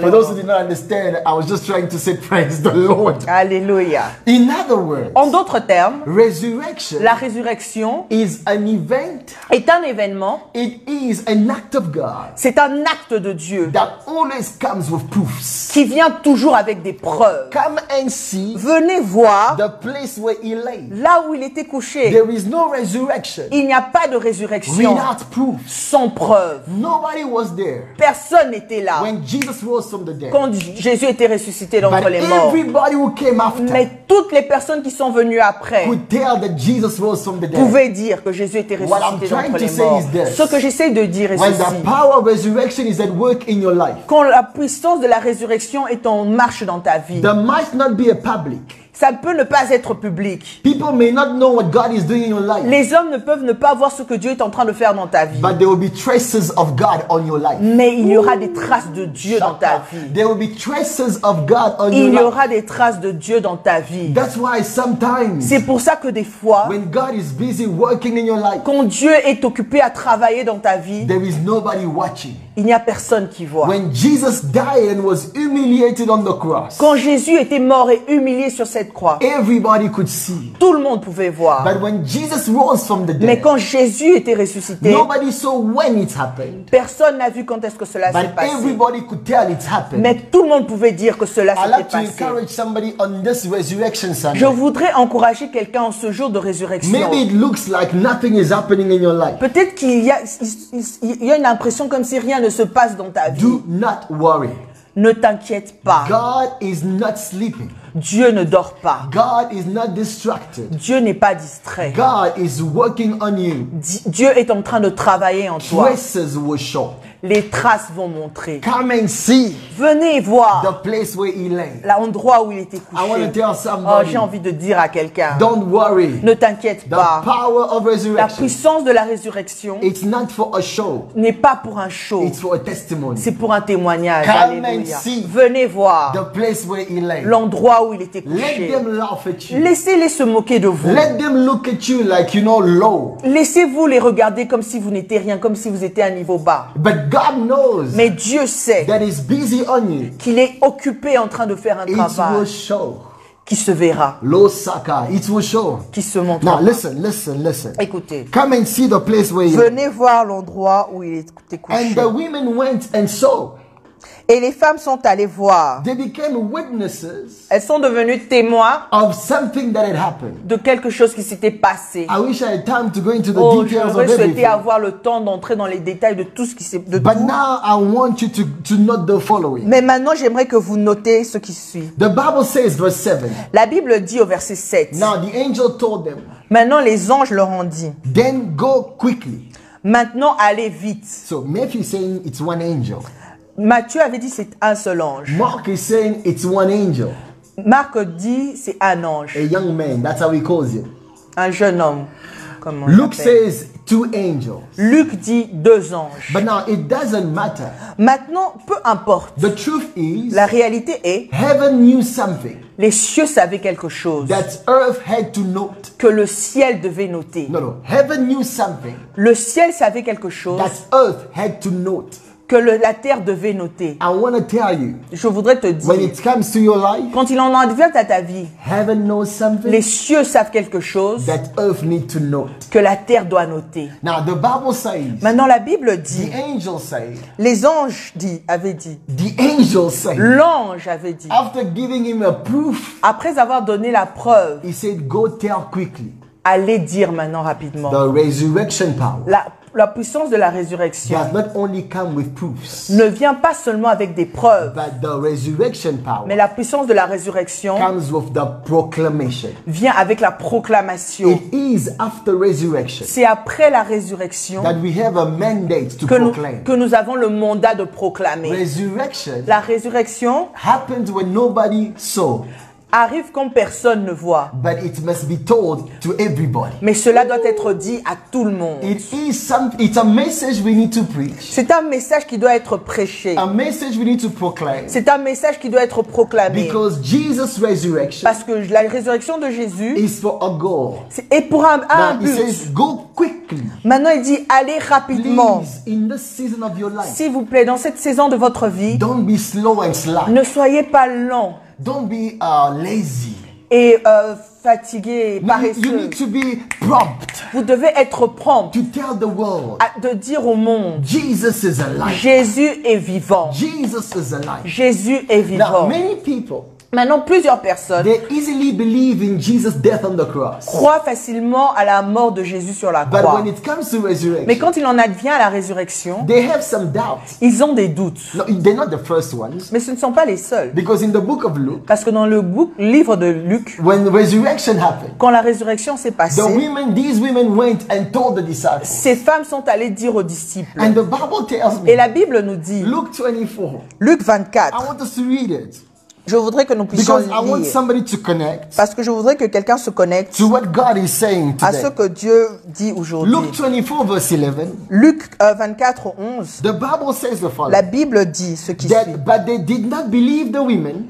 For those who did not understand, I was just trying to say praise the Lord. Alléluia. In other words, En d'autres termes, resurrection la résurrection is an event. est un événement, It is an act of God c'est un acte de Dieu that always comes with proofs. qui vient toujours avec des preuves. Come and see Venez voir the place where he lay. là où il était couché. There is no resurrection Il n'y a pas de résurrection without proof. sans preuve. Nobody was there Personne n'était là when Jesus rose from the dead. quand Jésus était ressuscité d'entre But les morts. everybody who came after Mais toutes les personnes qui sont venues après could tell that Jesus rose from the dead. pouvaient dire que Jésus était What I'm ressuscité trying d'entre to les say morts. is this. Ce que j'essaie de dire est When ceci. the power of resurrection is at work in your life, Quand la puissance de la résurrection est en marche dans ta vie, there might not be a public. ça peut ne pas être public. People may not know what God is doing in your life, Les hommes ne peuvent ne pas voir ce que Dieu est en train de faire dans ta vie. but there will be traces of God on your life. Mais il y aura des traces de Dieu dans ta vie. There will be traces of God on Il your y life. aura des traces de Dieu dans ta vie. That's why sometimes C'est pour ça que des fois, when God is busy working in your life, quand Dieu est occupé à travailler dans ta vie, there is nobody watching. il n'y a personne qui voit. When Jesus died and was humiliated on the cross, Quand Jésus était mort et humilié sur cette croix, everybody could see. tout le monde pouvait voir. But when Jesus rose from the Mais dead, quand Jésus était ressuscité, nobody saw when it happened. personne n'a vu quand est-ce que cela s'est But passé. everybody could tell it happened. Mais tout le monde pouvait dire que cela I'd s'était like to passé. encourage somebody on this resurrection Sunday. Je voudrais encourager quelqu'un en ce jour de résurrection. Maybe it looks like nothing is happening in your life. Peut-être qu'il y a une impression comme si rien ne se passe dans ta vie. Do not worry. Ne t'inquiète pas. God is not sleeping. Dieu ne dort pas. God is not distracted. Dieu n'est pas distrait. God is working on you. Dieu est en train de travailler en toi. Traces will show. Les traces vont montrer. Come and see Venez voir the place where he lay. l'endroit où il était I want to couché. tell Oh, somebody, j'ai envie de dire à quelqu'un, don't worry. ne t'inquiète The pas. power of La resurrection, puissance de la résurrection it's not for a show. n'est pas pour un show. It's for a testimony. C'est pour un témoignage. Come Alléluia. and see Venez voir the place where he lay. l'endroit où il était Let couché. them laugh at you. Laissez-les se moquer de vous. Let them look at you like low. Laissez-vous les regarder comme si vous n'étiez rien, comme si vous étiez à un niveau bas. But God knows Mais Dieu sait that is busy on you. qu'il est occupé en train de faire un It will travail show. qui se verra, Lo Saka, it will show. qui se montre. Now listen. Écoutez, Come and see the place where he lay. venez voir l'endroit où il était And couché. the women went and saw. Et les femmes sont allées voir. They became witnesses Elles sont devenues témoins of something that had happened. de quelque chose qui s'était passé. I wish I had time to go into the Oh, details of j'aurais souhaité everything. avoir le temps d'entrer dans les détails de tout ce qui s'est... de But tout. now I want you to note the following. Mais maintenant, j'aimerais que vous notez ce qui suit. The Bible says, verse 7. La Bible dit au verset 7. Now the angel told them, Maintenant, les anges leur ont dit, then go quickly. maintenant, allez vite. So Matthew is saying it's one angel. Matthieu avait dit c'est un seul ange. Mark is saying it's one angel. Marc dit c'est un ange, A young man, that's how he calls him. un jeune homme. Comme on Luke l'appelle. says 2 angels. Luc dit 2 anges. But now it doesn't matter. Maintenant, peu importe. The truth is, La réalité est, heaven knew something les cieux savaient quelque chose that earth had to note. que le ciel devait noter. No. Heaven knew something Le ciel savait quelque chose that earth had to note. que la terre devait noter. I want to tell you, Je voudrais te when dire, it comes to your life, quand il en advient à ta vie, heaven knows something les cieux savent quelque chose that earth need to note. que la terre doit noter. Now the Bible says, Maintenant, la Bible the dit, angel say, les anges avaient dit, the angel say, l'ange avait dit, after giving him a proof, après avoir donné la preuve, he said, go tell quickly. allez dire maintenant rapidement. The resurrection power La puissance de la résurrection does not only come with proofs, ne vient pas seulement avec des preuves, but the resurrection power mais la puissance de la résurrection comes with the proclamation. vient avec la proclamation. It is after resurrection C'est après la résurrection that we have a mandate to que proclaim. nous avons le mandat de proclamer. Resurrection La résurrection happened when nobody saw, arrive quand personne ne voit, but it must be told to everybody. mais cela doit être dit à tout le monde. It's a message we need to preach, C'est un message qui doit être prêché. a message we need to proclaim, C'est un message qui doit être proclamé. because Jesus' resurrection Parce que la résurrection de Jésus is for a goal. est pour un Now he but. says, go quickly, Maintenant, il dit, allez rapidement. please, in this season of your life. S'il vous plaît, dans cette saison de votre vie, Don't be slow and slack. ne soyez pas lents Don't be lazy. et fatigués et You paresseux. need to be prompt Vous devez être prompt to tell the world, de dire au monde, Jesus is alive. Jésus est vivant. Jesus is alive. Jésus est Now, vivant. many people, Maintenant, plusieurs personnes they easily believe in Jesus' death on the cross. croient facilement à la mort de Jésus sur la But croix. when it comes to Mais resurrection, quand il en advient à la résurrection, they have some doubts. ils ont des doutes. No, they're not the first ones. Mais ce ne sont pas les seuls. Because in the book of Luke, Parce que dans le livre de Luc, when resurrection happened, quand la résurrection s'est passée, these women went and told the disciples. ces femmes sont allées dire aux disciples. And the Bible tells Et me, la Bible nous dit, Luke 24, Luc I 24, want us to read it. je voudrais que nous puissions Because I want lire. somebody to connect Parce que je voudrais que quelqu'un se connecte to what God is saying à ce today. que Dieu dit aujourd'hui. Luke 24 verse 11, Luc 24, 11, the Bible says the la following, Bible dit ce qui suit. that, but they did not believe the women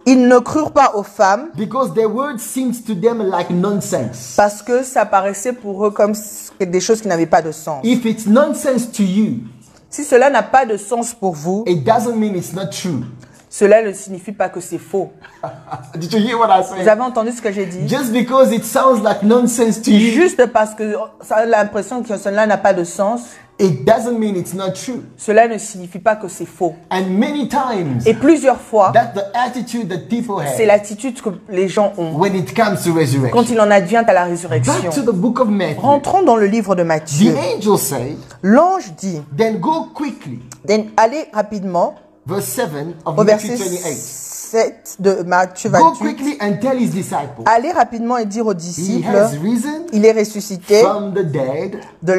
Ils ne crurent pas aux femmes because their word seems to them like nonsense. parce que ça paraissait pour eux comme des choses qui n'avaient pas de sens. If it's nonsense to you, Si cela n'a pas de sens pour vous, it doesn't mean it's not true. cela ne signifie pas que c'est faux. Did you hear what I Vous said? avez entendu ce que j'ai dit? Just because it sounds like nonsense to you, Juste parce que ça a l'impression que cela n'a pas de sens, it doesn't mean it's not true. cela ne signifie pas que c'est faux. And many times, Et plusieurs fois, that's the attitude that people c'est have l'attitude que les gens ont when it comes to quand resurrection. il en advient à la Back résurrection. to the book of Matthew. Rentrons dans le livre de The Matthieu. angel said, L'ange dit, then go quickly. allez rapidement, Verse 7 of au Matthew verset 28. 7 de Matthieu Go 28, quickly and tell his disciples, allez rapidement et dire aux he disciples, has risen il est ressuscité from the dead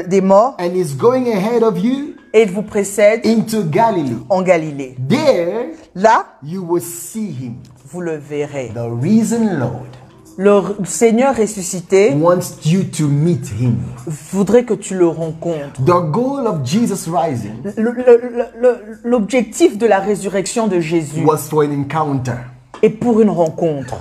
des morts and is going ahead of you et il vous précède into Galilee. en Galilée. There Là, you will see him. vous le verrez. The risen Lord Le Seigneur ressuscité wants you to meet him. voudrait que tu le rencontres. The goal of Jesus rising L'objectif de la résurrection de Jésus was for an encounter. est pour une rencontre.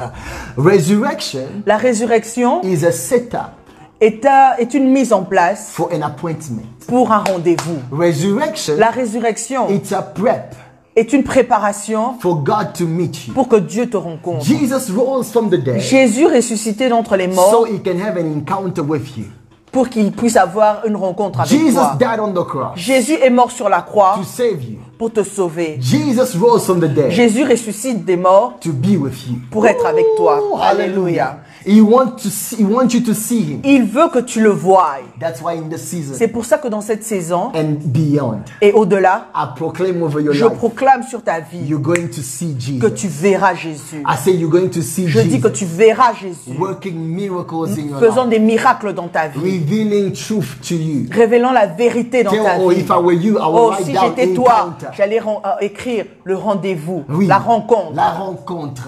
Resurrection La résurrection is a setup est une mise en place for an appointment. pour un rendez-vous. Resurrection, La résurrection it's a prep est une préparation for God to meet you. pour que Dieu te rencontre. Jesus rose from the dead Jésus ressuscité d'entre les so morts he can have an encounter with you. pour qu'il puisse avoir une rencontre avec Jesus toi. died on the cross Jésus est mort sur la croix to save you. pour te sauver. Jesus rose from the dead Jésus ressuscite des morts to be with you. pour être avec toi. Oh, Alléluia. He wants you to see him. Il veut que tu le voies. That's why in this season C'est pour ça que dans cette saison and beyond, et au-delà, I proclaim over your je life, proclame sur ta vie you're going to see que Jesus. tu verras Jésus. I say you're going to see Je dis que Jesus tu verras Jésus working miracles in your faisant life, des miracles dans ta vie, revealing truth to you. révélant la vérité dans ta Oh, vie. if I were you, I would Oh, write si down j'étais toi, encounter. j'allais écrire le rendez-vous, Oui, la rencontre. La rencontre.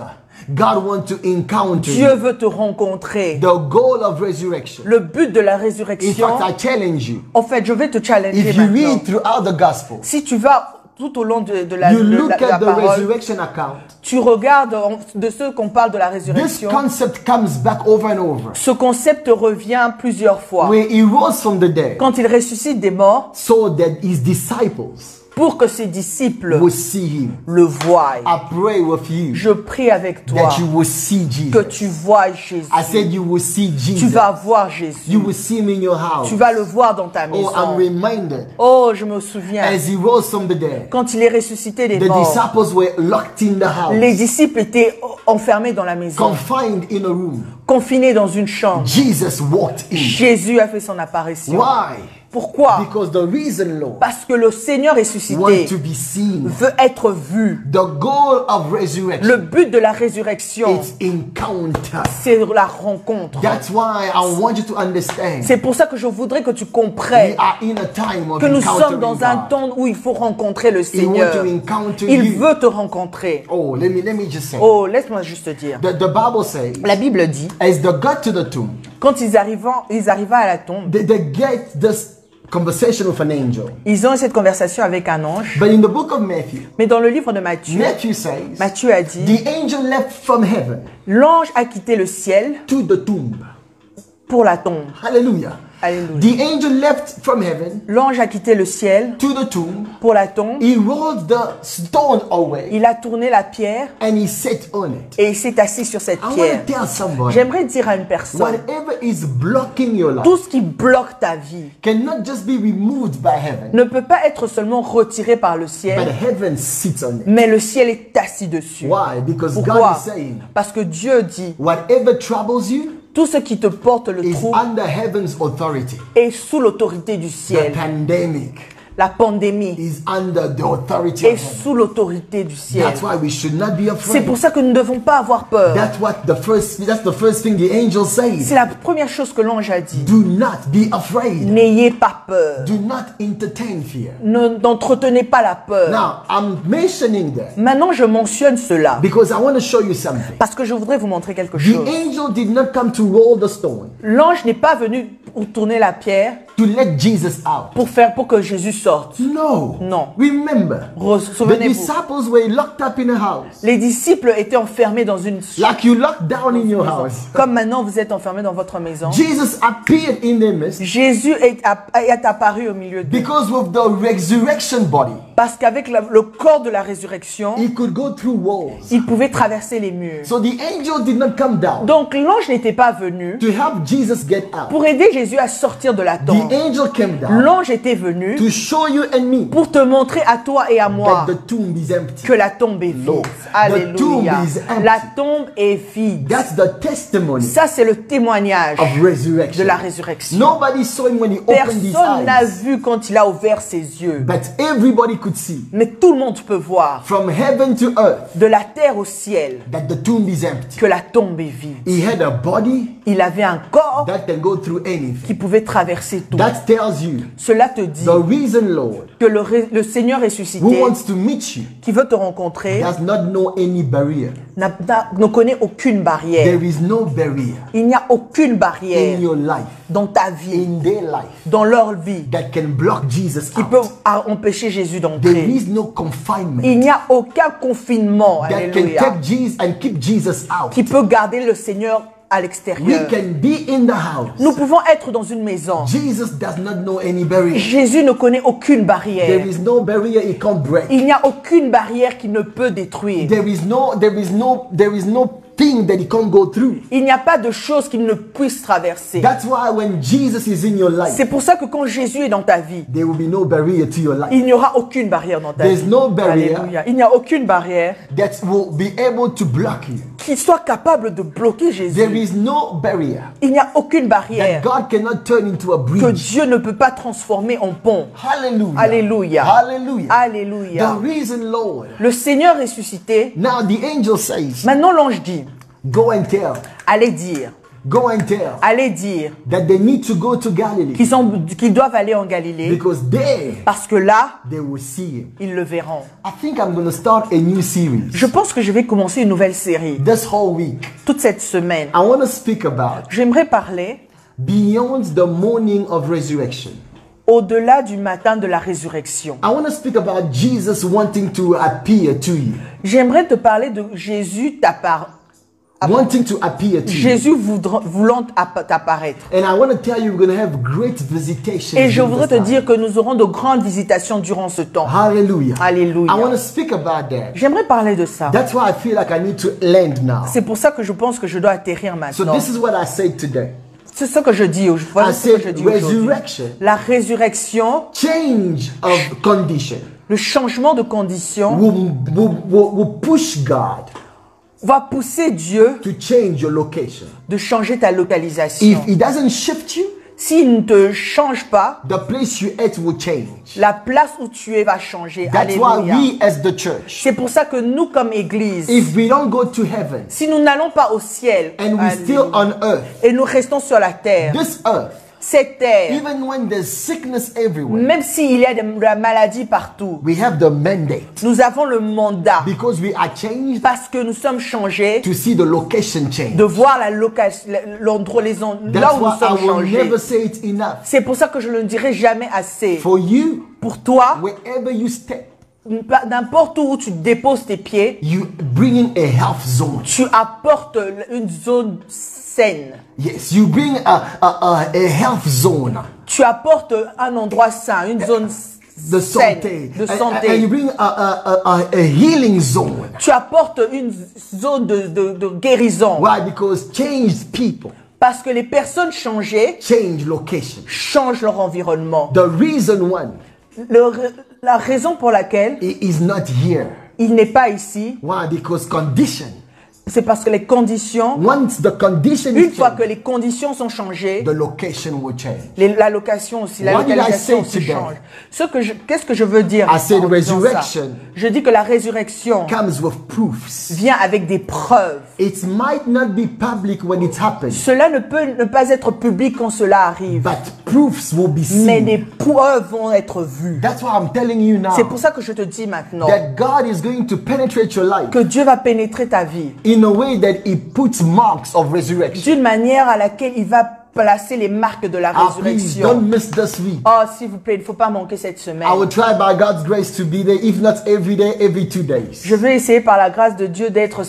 God wants to encounter Dieu you. veut te rencontrer. The goal of resurrection. Le but de la In résurrection, fact, I challenge you. en fait, je vais te challenger If you maintenant. read throughout the gospel, Si tu vas tout au long de la, you look de la at the parole, resurrection account. tu regardes de ceux qu'on parle de la This résurrection, concept comes back over and over. ce concept revient plusieurs fois. Where he rose from the dead, Quand il ressuscite des morts, so that his disciples pour que ses disciples will see him. le voient. I pray with you Je prie avec toi that you will see que Jesus. tu vois Jésus. I said you will see Tu Jesus. vas voir Jésus. You will see him in your house. Tu vas le voir dans ta Oh, I'm maison. reminded Oh, je me souviens, as he rose from the dead, quand il est ressuscité des the morts, disciples were locked in the les house, disciples étaient enfermés dans la maison, confined in a room. confinés dans une chambre. Jesus walked in. Jésus a fait son apparition. Why? Pourquoi? Because the reason, Lord, Parce que le Seigneur want ressuscité to be seen. veut être vu. The goal of resurrection Le but de la résurrection, is encounter. c'est la rencontre. That's why I want you to understand. C'est pour ça que je voudrais que tu We comprennes are in a time of que nous sommes encountering dans un God. temps où il faut rencontrer le He Seigneur. wants to encounter Il you. veut te rencontrer. Oh, let me just say. Oh, laisse-moi juste te dire. The Bible says, La Bible dit, as they got to the tomb, quand ils arrivaient à la tombe, they get this conversation with an angel. ils ont eu cette conversation avec un ange. But in the book of Matthew, Mais dans le livre de Matthieu, Matthew says, Matthieu a dit, the angel left from heaven l'ange a quitté le ciel to the tomb. pour la tombe. Hallelujah. Alléluia. The angel left from heaven L'ange a quitté le ciel to the tomb. pour la tombe. He rolled the stone away Il a tourné la pierre and he sat on it. et il s'est assis sur cette I want pierre. to tell somebody, J'aimerais dire à une personne, whatever is blocking your life tout ce qui bloque ta vie cannot just be removed by heaven, ne peut pas être seulement retiré par le but ciel, heaven sits on it. mais le ciel est assis dessus. Why? Because God Pourquoi? is saying, Parce que Dieu dit, whatever troubles you tout ce qui te porte le is trou under heaven's authority. est sous l'autorité du The ciel. pandemic La pandémie is under the authority est of heaven. sous l'autorité du ciel. That's why we should not be C'est afraid. pour ça que nous ne devons pas avoir peur. That's the first thing the angel C'est says. la première chose que l'ange a dit. Do not be afraid. N'ayez pas peur. Do not entertain fear. N'entretenez pas la peur. Now, I'm mentioning that Maintenant, je mentionne cela because I want to show you something. parce que je voudrais vous montrer quelque The chose. angel did not come to roll the stone L'ange n'est pas venu pour tourner la pierre to let Jesus out. pour que Jésus sorte. No. Non. Remember, the Souvenez-vous, disciples were locked up in a house. les disciples étaient enfermés dans une Like you locked down in your house. comme maintenant vous êtes enfermés dans votre maison. Jesus appeared in their midst Jésus est apparu au milieu d'eux because with the resurrection body, parce qu'avec le corps de la résurrection, he could go through walls. il pouvait traverser les murs. So the angel did not come down Donc l'ange n'était pas venu to help Jesus get out. pour aider Jésus à sortir de la tombe. The angel came down L'ange était venu to show you and me pour te montrer à toi et à moi that the tomb is empty. que la tombe est vide. Lord, Alléluia. the tomb is empty. La tombe est vide. That's the testimony Ça, c'est le témoignage of resurrection. de la résurrection. Nobody saw him when he opened his Personne n'a eyes, vu quand il a ouvert ses yeux. but everybody could see Mais tout le monde peut voir, from heaven to earth de la terre au ciel, that the tomb is empty. que la tombe est vide. He had a body Il avait un corps that can go through anything. qui pouvait traverser tout. That tells you Cela te dit the reason, Lord, que le Seigneur who ressuscité, wants to meet you, qui veut te rencontrer, does not know any barrier. ne connaît aucune barrière. There is no barrier Il n'y a aucune in barrière your life, dans ta vie, in their life, dans leur vie, that can block Jesus qui peut out. empêcher Jésus There d'entrer. is no confinement Il n'y a aucun confinement, that can alléluia, keep Jesus and keep Jesus out. qui peut garder le Seigneur à We l'extérieur. can be in the house. Nous pouvons être dans une maison. Jesus does not know any barrier. Jésus ne connaît aucune barrière. There is no barrier he can't break. Il n'y a aucune barrière qui ne peut détruire. There is no thing that he can't go through. Il n'y a pas de chose qu'il ne puisse traverser. That's why when Jesus is in your life, C'est pour ça que quand Jésus est dans ta vie, there will be no barrier to your life. il n'y aura aucune barrière dans ta There's vie. no barrier Alléluia. Il n'y a aucune barrière that will be able to block you. qui soit capable de bloquer There Jésus. is no barrier Il n'y a aucune that barrière God cannot turn into a que bridge. Dieu ne peut pas transformer en pont. Hallelujah. Alléluia. Hallelujah. Alléluia. The reason, Lord. Le Seigneur ressuscité. Now the angel says, Maintenant l'ange dit, go and tell allez dire, Go and tell allez dire that they need to go to Galilee qu'ils doivent aller en Galilée because there parce que là, they will see him. ils le verront. I think I'm going to start a new series Je pense que je vais commencer une nouvelle série. this whole week. Toute cette semaine, I want to speak about j'aimerais parler beyond the morning of resurrection. au-delà du matin de la résurrection. I want to speak about Jesus wanting to appear to you. J'aimerais te parler de Jésus Wanting to appear to you. Jésus voulant t'apparaître. And I want to tell you we're going to have great visitations. Et je in voudrais this te time. dire que nous aurons de grandes visitations durant ce temps. Hallelujah. Alléluia. I want to speak about that. J'aimerais parler de ça. That's why I feel like I need to land now. C'est pour ça que je pense que je dois atterrir So maintenant. this is what I said today. C'est ce que je dis aujourd'hui. I Voilà ce que je said dis aujourd'hui. resurrection, La résurrection, change of condition le changement de condition will push God va pousser Dieu to change your location. de changer ta localisation. If he doesn't shift you, S'il ne te change pas, the place you at will change. la place où tu es va changer. That's why Alléluia. we as the church, C'est pour ça que nous, comme Église, if we don't go to heaven si nous n'allons pas au ciel and we're still Alléluia, on earth, et nous restons sur la terre, this earth, cette terre, even when there's sickness everywhere, même s'il y a de la maladie partout, we have the mandate nous avons le mandat, because we are changed parce que nous sommes changés, to see the location change. de voir la location, l'endroit, là That's où nous why I sommes will changés. never say it enough. C'est pour ça que je ne le dirai jamais assez. For you, Pour toi, wherever you step, n'importe où tu déposes tes pieds, you bring in a health zone. tu apportes une zone saine. Yes, you bring a health zone. Tu apportes un endroit sain, une zone The saine, santé. de And you santé. bring a healing zone. Tu apportes une zone de guérison. Why? Because changed people Parce que les personnes changées change location. changent leur environnement. The reason one La raison pour laquelle is not here. il n'est pas ici, Why? Because condition. c'est parce que les conditions, Once the condition une is fois que changed, les conditions sont changées, the location will change. la location aussi, la What did I localisation say aussi today? change. Qu'est-ce que je veux dire I said en disant ça? resurrection Je dis que la résurrection comes with proofs. vient avec des preuves. It might not be public when it happens, Cela ne peut ne pas être public quand cela arrive, but proofs will be mais des seen. preuves vont être vues. That's why I'm telling you now C'est pour ça que je te dis maintenant that God is going to penetrate your life que Dieu va pénétrer ta vie in a way that He puts marks of resurrection. d'une manière à laquelle il va placer les marques de la Ah, please don't résurrection. miss this week. Oh, s'il vous plaît, il ne faut pas manquer cette semaine. I will try by God's grace to be there, if not every day, every 2 days. Je vais essayer par la grâce de Dieu d'être,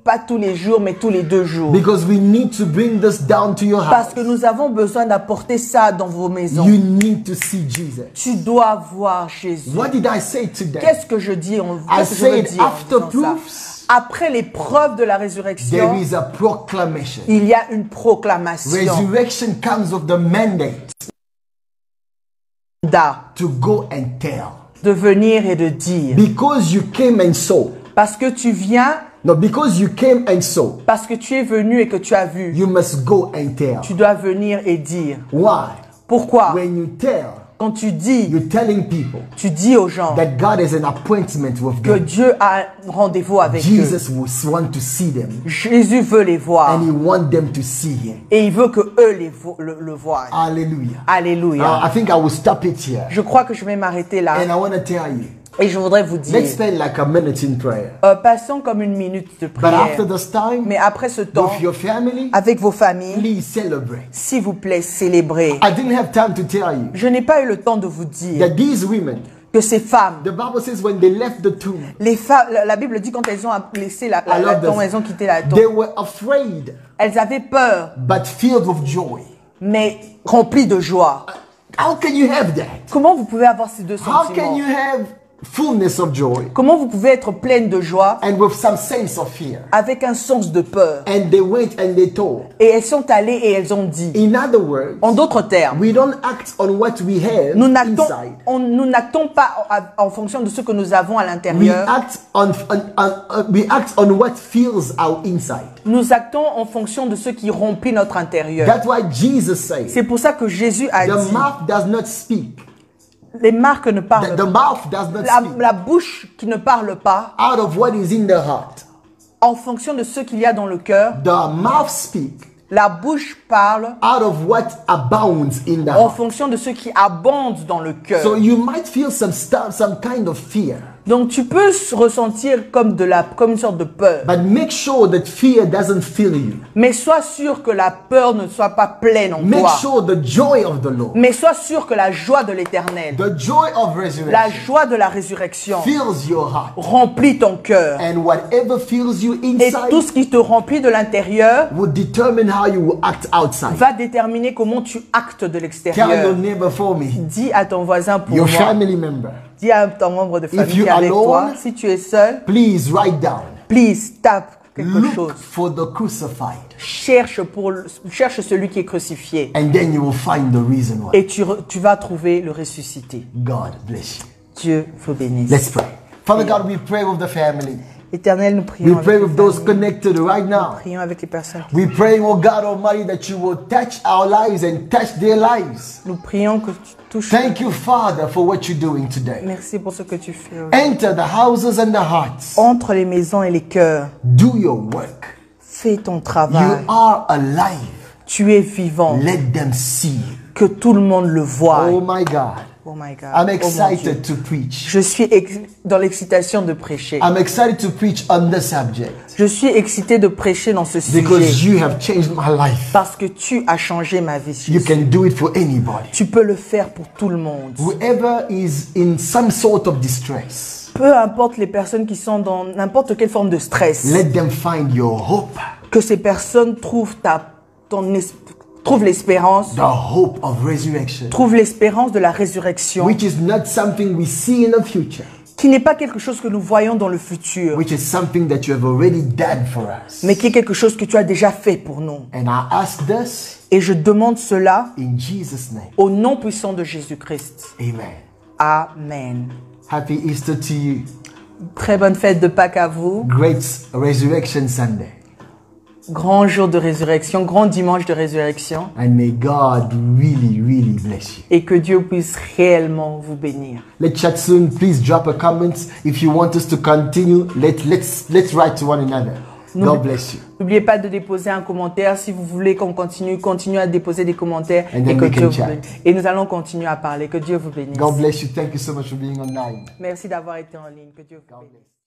pas tous les jours, mais tous les 2 jours. Because we need to bring this down to your Parce house. que nous avons besoin d'apporter ça dans vos maisons. You need to see Jesus. Tu dois voir Jésus. What did I say today? Qu'est-ce que je dis qu'est-ce que je veux said dire en after disant ça? proofs, Après les preuves de la there résurrection, is a proclamation. il y a une proclamation Resurrection comes with the mandate to go and tell. de venir et de dire. Because you came and saw. Parce que tu viens, No, because you came and saw, parce que tu es venu et que tu as vu, you must go and tell. tu dois venir et dire. Why? Pourquoi? When you tell, Quand tu dis, you're telling people tu dis aux gens that God has an appointment with que them. Dieu a un rendez-vous avec eux. Jesus want to see them, Jésus veut les voir and He wants them to see Him. et il veut que eux le voient. Hallelujah. Alléluia. I think I will stop it here. Je crois que je vais m'arrêter là And I want to tell you, et je voudrais vous dire, let's spend like a minute in prayer. passons comme une minute de But after prière. this time, Mais après ce temps, with your family, avec vos familles, please celebrate. s'il vous plaît, célébrez. I didn't have time to tell you Je n'ai pas eu le temps de vous dire that these women, que ces femmes, the Bible says when they left the tomb, les femmes, la Bible dit quand elles ont laissé la love tombe, this. elles ont quitté la tombe. They were afraid, Elles avaient peur, but filled with joy. mais remplies de joie. How can you have that? Comment vous pouvez avoir ces deux How can sentiments? you have fullness of joy Comment vous pouvez être pleine de joie and with some sense of fear? avec un sens de peur? And they went and they told. Et elles sont allées et elles ont dit. In other words, En d'autres termes, we don't act on what we have nous n'actons inside. nous n'actons pas en fonction de ce que nous avons à We l'intérieur. act we act on what fills our inside. Nous actons en fonction de ce qui remplit notre intérieur. That's why Jesus said, C'est pour ça que Jésus a the dit, mouth does not speak. les marques ne parlent The mouth does not pas. speak La bouche qui ne parle pas, out of what is in the heart. en fonction de ce qu'il y a dans le cœur, The mouth speak La bouche parle out of what abounds in the en heart. fonction de ce qui abonde dans le cœur. So you might feel some kind of fear. Donc tu peux ressentir comme une sorte de peur. But make sure that fear doesn't fill you. Mais sois sûr que la peur ne soit pas pleine en Make toi. sure the joy of the Lord, Mais sois sûr que la joie de l'Éternel, the joy of la resurrection, joie de la résurrection fills your heart. remplit ton cœur. And whatever fills you Et inside tout ce qui te remplit de l'intérieur will determine how you will act outside. va déterminer comment tu actes de Tell your l'extérieur. neighbor for me, Dis à ton voisin pour your moi. family member, Dis à ton membre de famille you qui est avec alone, toi. Si tu es seul, please write down. please tape quelque Look chose. for the crucified. Cherche celui qui est crucifié. And then you will find the reason why. Et tu vas trouver le ressuscité. God bless you. Dieu vous bénisse. Let's pray. Father God, we pray with the family. Éternel, nous prions We pray avec with les those familles. connected right now. Prions avec les personnes. We pray, oh God Almighty, that you will touch our lives and touch their lives. Nous prions que tu touches. Thank you, Father, for what you're doing today. Merci pour ce que tu fais. Enter the houses and the hearts. Entre les maisons et les cœurs, Do your work. fais ton You travail. are alive. Tu es vivant. Let them see you. Que tout le monde le voie. Oh my God. Oh my God. I'm Oh mon Dieu. excited to preach. Je suis dans l'excitation de prêcher. I'm excited to preach on the subject Je suis excité de prêcher dans ce because sujet. you have changed my life. Parce que tu as changé ma vie. You Jésus. can do it for anybody. Tu peux le faire pour tout le monde. Whoever is in some sort of distress, Peu importe les personnes qui sont dans n'importe quelle forme de stress. let them find your hope, Que ces personnes trouvent trouve l'espérance, the hope of resurrection, trouve l'espérance de la résurrection, which is not something we see in the future, qui n'est pas quelque chose que nous voyons dans le futur, which is something that you have already done for us. mais qui est quelque chose que tu as déjà fait pour nous. And I ask this Et je demande cela in Jesus' name. au nom puissant de Jésus-Christ. Amen. Amen. Happy Easter to you. Très bonne fête de Pâques à vous. Great Resurrection Sunday. Grand jour de résurrection, grand dimanche de résurrection. And may God really, really bless you. Et que Dieu puisse réellement vous bénir. Let's chat soon. Please drop a comment if you want us to continue. Let's write to one another. God bless you. N'oubliez pas de déposer un commentaire si vous voulez qu'on continue à déposer des commentaires And then et que we can Dieu vous chat. bénisse. Et nous allons continuer à parler. Que Dieu vous bénisse. God bless you. Thank you so much for being online. Merci d'avoir été en ligne. Que Dieu vous bénisse.